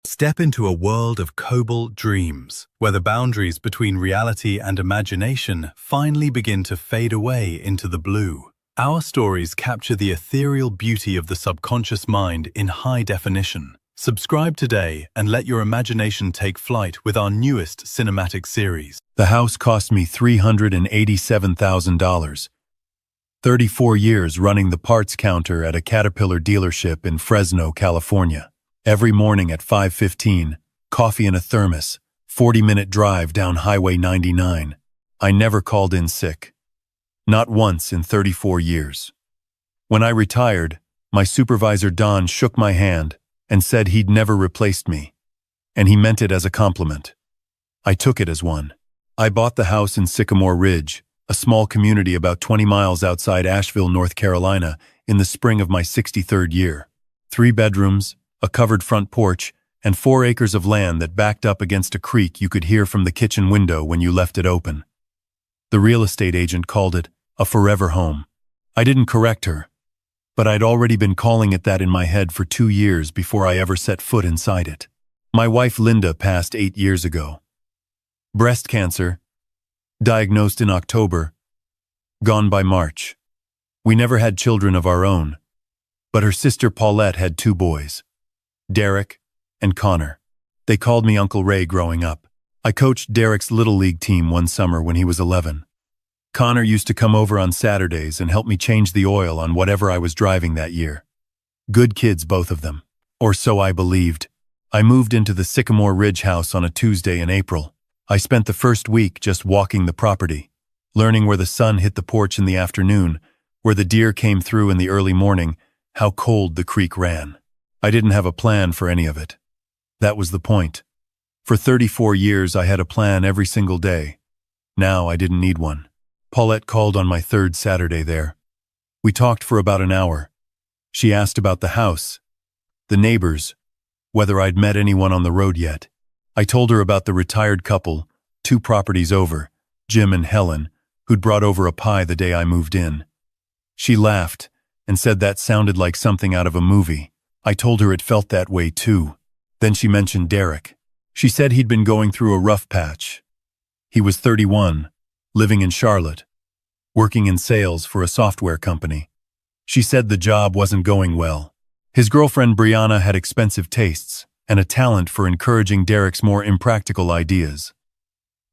Step into a world of cobalt dreams, where the boundaries between reality and imagination finally begin to fade away into the blue. Our stories capture the ethereal beauty of the subconscious mind in high definition. Subscribe today and let your imagination take flight with our newest cinematic series. The house cost me $387,000. 34 years running the parts counter at a Caterpillar dealership in Fresno, California. Every morning at 5:15, coffee in a thermos, 40-minute drive down Highway 99. I never called in sick. Not once in 34 years. When I retired, my supervisor Don shook my hand and said he'd never replaced me, and he meant it as a compliment. I took it as one. I bought the house in Sycamore Ridge, a small community about 20 miles outside Asheville, North Carolina, in the spring of my 63rd year. 3 bedrooms, a covered front porch, and 4 acres of land that backed up against a creek you could hear from the kitchen window when you left it open. The real estate agent called it a forever home. I didn't correct her, but I'd already been calling it that in my head for 2 years before I ever set foot inside it. My wife Linda passed 8 years ago. Breast cancer, diagnosed in October, gone by March. We never had children of our own, but her sister Paulette had 2 boys. Derek and Connor. They called me Uncle Ray growing up. I coached Derek's Little League team one summer when he was 11. Connor used to come over on Saturdays and help me change the oil on whatever I was driving that year. Good kids, both of them. Or so I believed. I moved into the Sycamore Ridge house on a Tuesday in April. I spent the first week just walking the property, learning where the sun hit the porch in the afternoon, where the deer came through in the early morning, how cold the creek ran. I didn't have a plan for any of it. That was the point. For 34 years I had a plan every single day. Now I didn't need one. Paulette called on my 3rd Saturday there. We talked for about an hour. She asked about the house, the neighbors, whether I'd met anyone on the road yet. I told her about the retired couple, 2 properties over, Jim and Helen, who'd brought over a pie the day I moved in. She laughed and said that sounded like something out of a movie. I told her it felt that way too. Then she mentioned Derek. She said he'd been going through a rough patch. He was 31, living in Charlotte, working in sales for a software company. She said the job wasn't going well. His girlfriend Brianna had expensive tastes and a talent for encouraging Derek's more impractical ideas.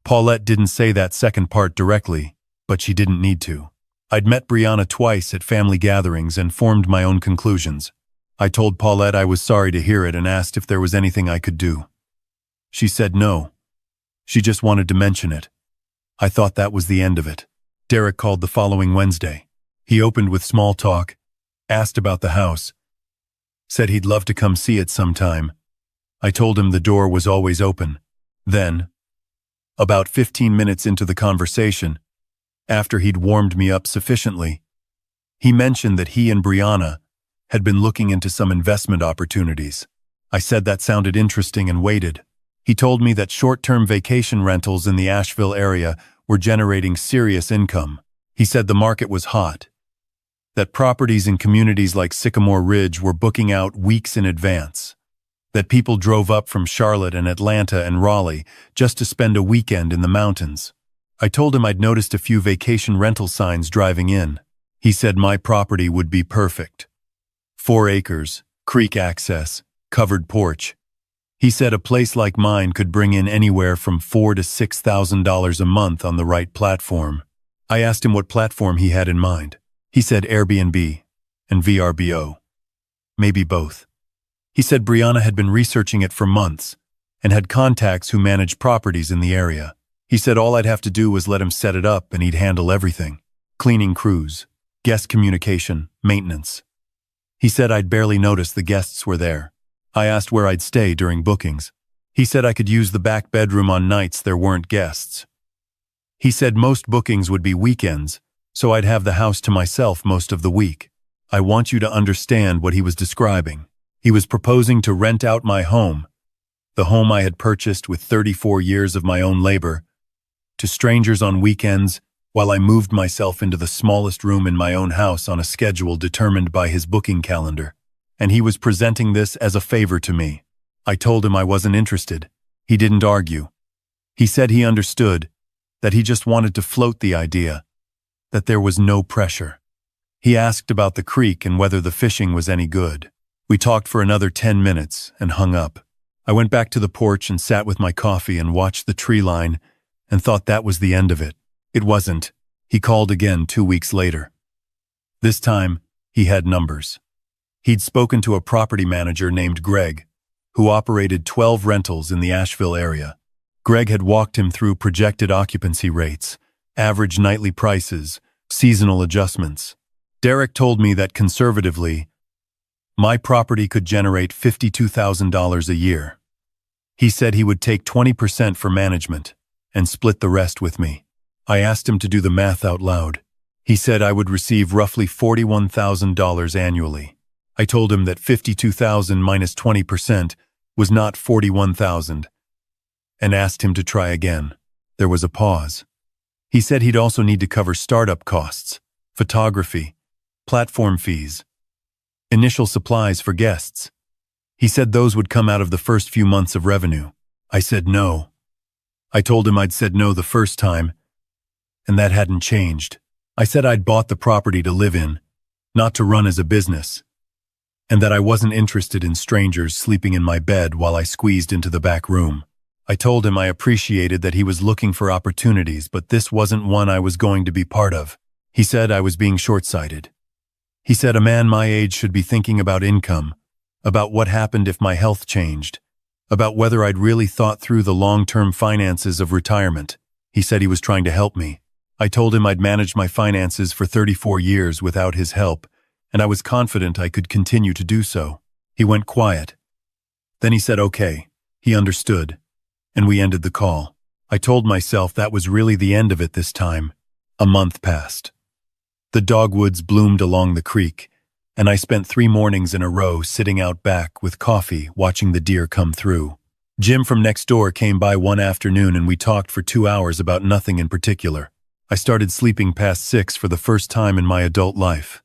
Paulette didn't say that second part directly, but she didn't need to. I'd met Brianna twice at family gatherings and formed my own conclusions. I told Paulette I was sorry to hear it and asked if there was anything I could do. She said no. She just wanted to mention it. I thought that was the end of it. Derek called the following Wednesday. He opened with small talk, asked about the house, said he'd love to come see it sometime. I told him the door was always open. Then, about 15 minutes into the conversation, after he'd warmed me up sufficiently, he mentioned that he and Brianna had been looking into some investment opportunities. I said that sounded interesting and waited. He told me that short-term vacation rentals in the Asheville area were generating serious income. He said the market was hot, that properties in communities like Sycamore Ridge were booking out weeks in advance, that people drove up from Charlotte and Atlanta and Raleigh just to spend a weekend in the mountains. I told him I'd noticed a few vacation rental signs driving in. He said my property would be perfect. 4 acres, creek access, covered porch. He said a place like mine could bring in anywhere from $4,000 to $6,000 a month on the right platform. I asked him what platform he had in mind. He said Airbnb and VRBO. Maybe both. He said Brianna had been researching it for months and had contacts who manage properties in the area. He said all I'd have to do was let him set it up and he'd handle everything. Cleaning crews, guest communication, maintenance. He said I'd barely notice the guests were there. I asked where I'd stay during bookings. He said I could use the back bedroom on nights there weren't guests. He said most bookings would be weekends, so I'd have the house to myself most of the week. I want you to understand what he was describing. He was proposing to rent out my home, the home I had purchased with 34 years of my own labor, to strangers on weekends while I moved myself into the smallest room in my own house on a schedule determined by his booking calendar. And he was presenting this as a favor to me. I told him I wasn't interested. He didn't argue. He said he understood, that he just wanted to float the idea, that there was no pressure. He asked about the creek and whether the fishing was any good. We talked for another 10 minutes and hung up. I went back to the porch and sat with my coffee and watched the tree line and thought that was the end of it. It wasn't. He called again 2 weeks later. This time, he had numbers. He'd spoken to a property manager named Greg, who operated 12 rentals in the Asheville area. Greg had walked him through projected occupancy rates, average nightly prices, seasonal adjustments. Derek told me that conservatively, my property could generate $52,000 a year. He said he would take 20% for management and split the rest with me. I asked him to do the math out loud. He said I would receive roughly $41,000 annually. I told him that $52,000 minus 20% was not $41,000 and asked him to try again. There was a pause. He said he'd also need to cover startup costs, photography, platform fees, initial supplies for guests. He said those would come out of the first few months of revenue. I said no. I told him I'd said no the first time, and that hadn't changed. I said I'd bought the property to live in, not to run as a business, and that I wasn't interested in strangers sleeping in my bed while I squeezed into the back room. I told him I appreciated that he was looking for opportunities, but this wasn't one I was going to be part of. He said I was being short-sighted. He said a man my age should be thinking about income, about what happened if my health changed, about whether I'd really thought through the long-term finances of retirement. He said he was trying to help me. I told him I'd managed my finances for 34 years without his help, and I was confident I could continue to do so. He went quiet. Then he said okay. He understood, and we ended the call. I told myself that was really the end of it this time. A month passed. The dogwoods bloomed along the creek, and I spent 3 mornings in a row sitting out back with coffee watching the deer come through. Jim from next door came by one afternoon and we talked for 2 hours about nothing in particular. I started sleeping past 6 for the first time in my adult life.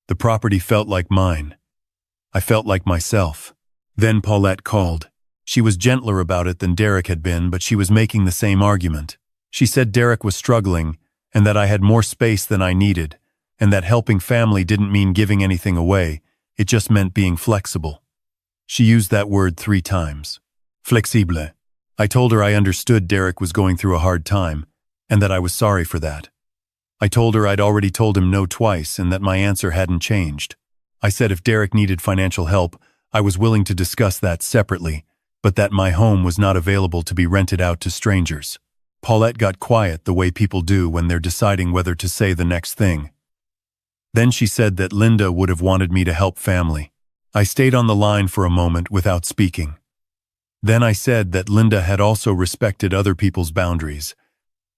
The property felt like mine. I felt like myself. Then Paulette called. She was gentler about it than Derek had been, but she was making the same argument. She said Derek was struggling and that I had more space than I needed, and that helping family didn't mean giving anything away, it just meant being flexible. She used that word 3 times. Flexible. I told her I understood Derek was going through a hard time, and that I was sorry for that. I told her I'd already told him no twice and that my answer hadn't changed. I said if Derek needed financial help, I was willing to discuss that separately, but that my home was not available to be rented out to strangers. Paulette got quiet the way people do when they're deciding whether to say the next thing. Then she said that Linda would have wanted me to help family. I stayed on the line for a moment without speaking. Then I said that Linda had also respected other people's boundaries,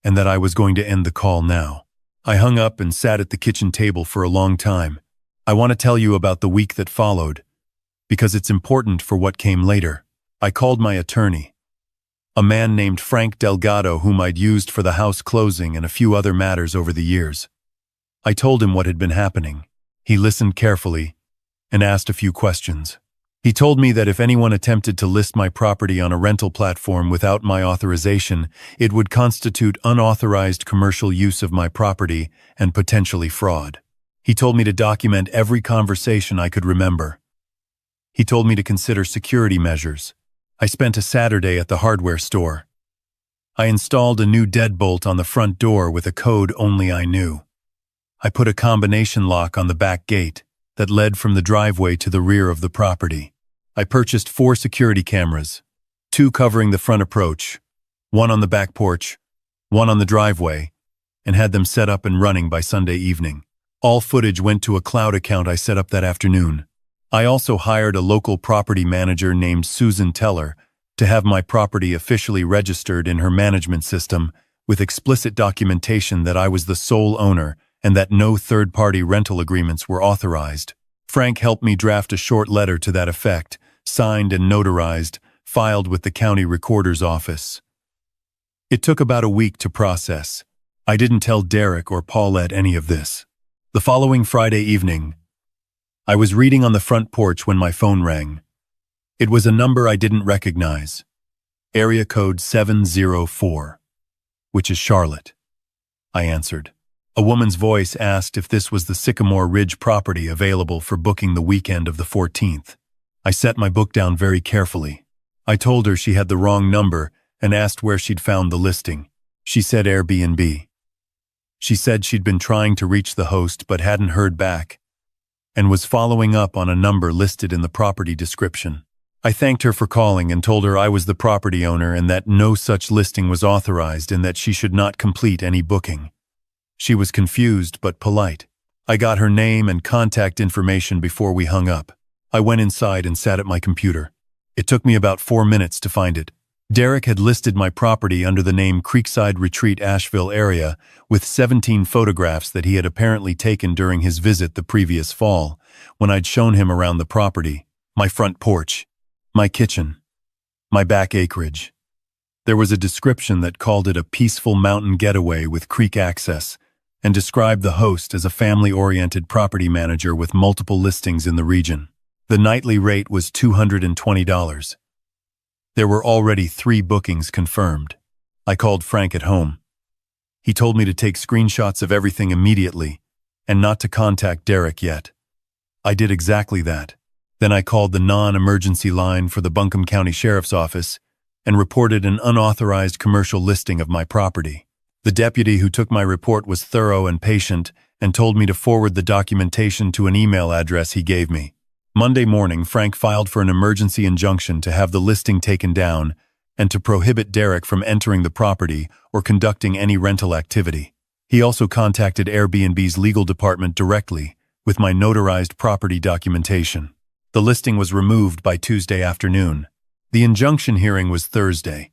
and that I was going to end the call now. I hung up and sat at the kitchen table for a long time. I want to tell you about the week that followed, because it's important for what came later. I called my attorney, a man named Frank Delgado whom I'd used for the house closing and a few other matters over the years. I told him what had been happening. He listened carefully and asked a few questions. He told me that if anyone attempted to list my property on a rental platform without my authorization, it would constitute unauthorized commercial use of my property and potentially fraud. He told me to document every conversation I could remember. He told me to consider security measures. I spent a Saturday at the hardware store. I installed a new deadbolt on the front door with a code only I knew. I put a combination lock on the back gate that led from the driveway to the rear of the property. I purchased 4 security cameras, 2 covering the front approach, 1 on the back porch, 1 on the driveway, and had them set up and running by Sunday evening. All footage went to a cloud account I set up that afternoon. I also hired a local property manager named Susan Teller to have my property officially registered in her management system with explicit documentation that I was the sole owner and that no third-party rental agreements were authorized. Frank helped me draft a short letter to that effect, signed and notarized, filed with the county recorder's office. It took about a week to process. I didn't tell Derek or Paulette any of this. The following Friday evening, I was reading on the front porch when my phone rang. It was a number I didn't recognize. Area code 704, which is Charlotte. I answered. A woman's voice asked if this was the Sycamore Ridge property available for booking the weekend of the 14th. I set my book down very carefully. I told her she had the wrong number and asked where she'd found the listing. She said Airbnb. She said she'd been trying to reach the host but hadn't heard back and was following up on a number listed in the property description. I thanked her for calling and told her I was the property owner and that no such listing was authorized and that she should not complete any booking. She was confused but polite. I got her name and contact information before we hung up. I went inside and sat at my computer. It took me about 4 minutes to find it. Derek had listed my property under the name Creekside Retreat, Asheville area, with 17 photographs that he had apparently taken during his visit the previous fall, when I'd shown him around the property, my front porch, my kitchen, my back acreage. There was a description that called it a peaceful mountain getaway with creek access, and described the host as a family-oriented property manager with multiple listings in the region. The nightly rate was $220. There were already 3 bookings confirmed. I called Frank at home. He told me to take screenshots of everything immediately and not to contact Derek yet. I did exactly that. Then I called the non-emergency line for the Buncombe County Sheriff's Office and reported an unauthorized commercial listing of my property. The deputy who took my report was thorough and patient and told me to forward the documentation to an email address he gave me. Monday morning, Frank filed for an emergency injunction to have the listing taken down and to prohibit Derek from entering the property or conducting any rental activity. He also contacted Airbnb's legal department directly with my notarized property documentation. The listing was removed by Tuesday afternoon. The injunction hearing was Thursday.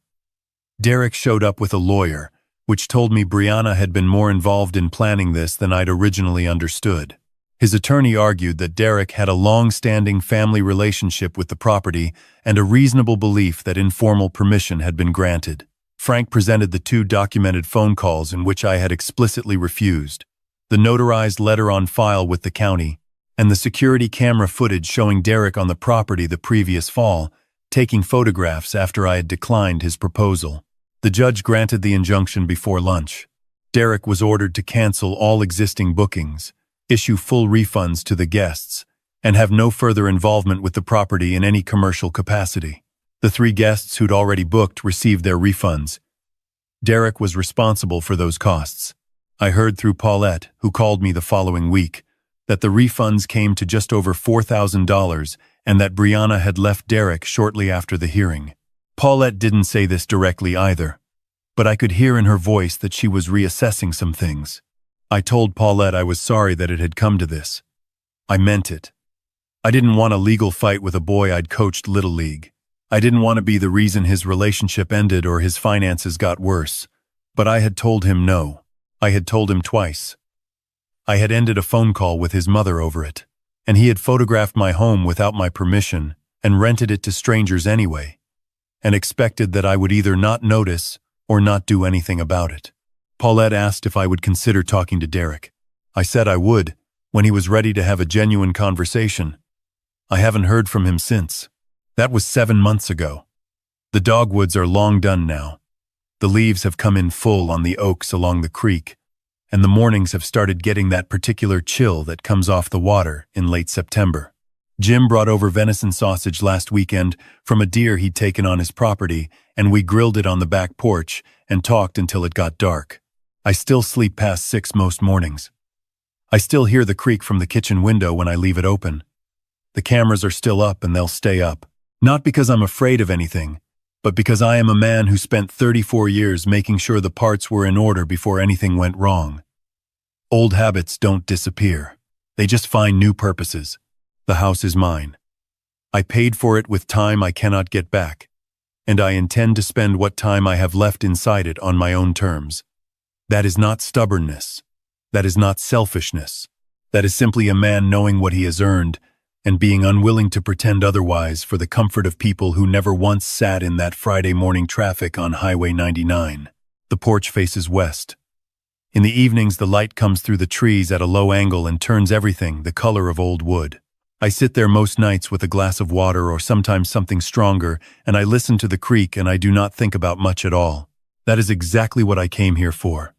Derek showed up with a lawyer, which told me Brianna had been more involved in planning this than I'd originally understood. His attorney argued that Derek had a long-standing family relationship with the property and a reasonable belief that informal permission had been granted. Frank presented the 2 documented phone calls in which I had explicitly refused, the notarized letter on file with the county, and the security camera footage showing Derek on the property the previous fall, taking photographs after I had declined his proposal. The judge granted the injunction before lunch. Derek was ordered to cancel all existing bookings, issue full refunds to the guests, and have no further involvement with the property in any commercial capacity. The 3 guests who'd already booked received their refunds. Derek was responsible for those costs. I heard through Paulette, who called me the following week, that the refunds came to just over $4,000 and that Brianna had left Derek shortly after the hearing. Paulette didn't say this directly either, but I could hear in her voice that she was reassessing some things. I told Paulette I was sorry that it had come to this. I meant it. I didn't want a legal fight with a boy I'd coached Little League. I didn't want to be the reason his relationship ended or his finances got worse. But I had told him no. I had told him twice. I had ended a phone call with his mother over it, and he had photographed my home without my permission and rented it to strangers anyway, and expected that I would either not notice or not do anything about it. Paulette asked if I would consider talking to Derek. I said I would, when he was ready to have a genuine conversation. I haven't heard from him since. That was 7 months ago. The dogwoods are long done now. The leaves have come in full on the oaks along the creek, and the mornings have started getting that particular chill that comes off the water in late September. Jim brought over venison sausage last weekend from a deer he'd taken on his property, and we grilled it on the back porch and talked until it got dark. I still sleep past 6 most mornings. I still hear the creak from the kitchen window when I leave it open. The cameras are still up and they'll stay up. Not because I'm afraid of anything, but because I am a man who spent 34 years making sure the parts were in order before anything went wrong. Old habits don't disappear. They just find new purposes. The house is mine. I paid for it with time I cannot get back, and I intend to spend what time I have left inside it on my own terms. That is not stubbornness. That is not selfishness. That is simply a man knowing what he has earned and being unwilling to pretend otherwise for the comfort of people who never once sat in that Friday morning traffic on Highway 99. The porch faces west. In the evenings, the light comes through the trees at a low angle and turns everything the color of old wood. I sit there most nights with a glass of water or sometimes something stronger, and I listen to the creek and I do not think about much at all. That is exactly what I came here for.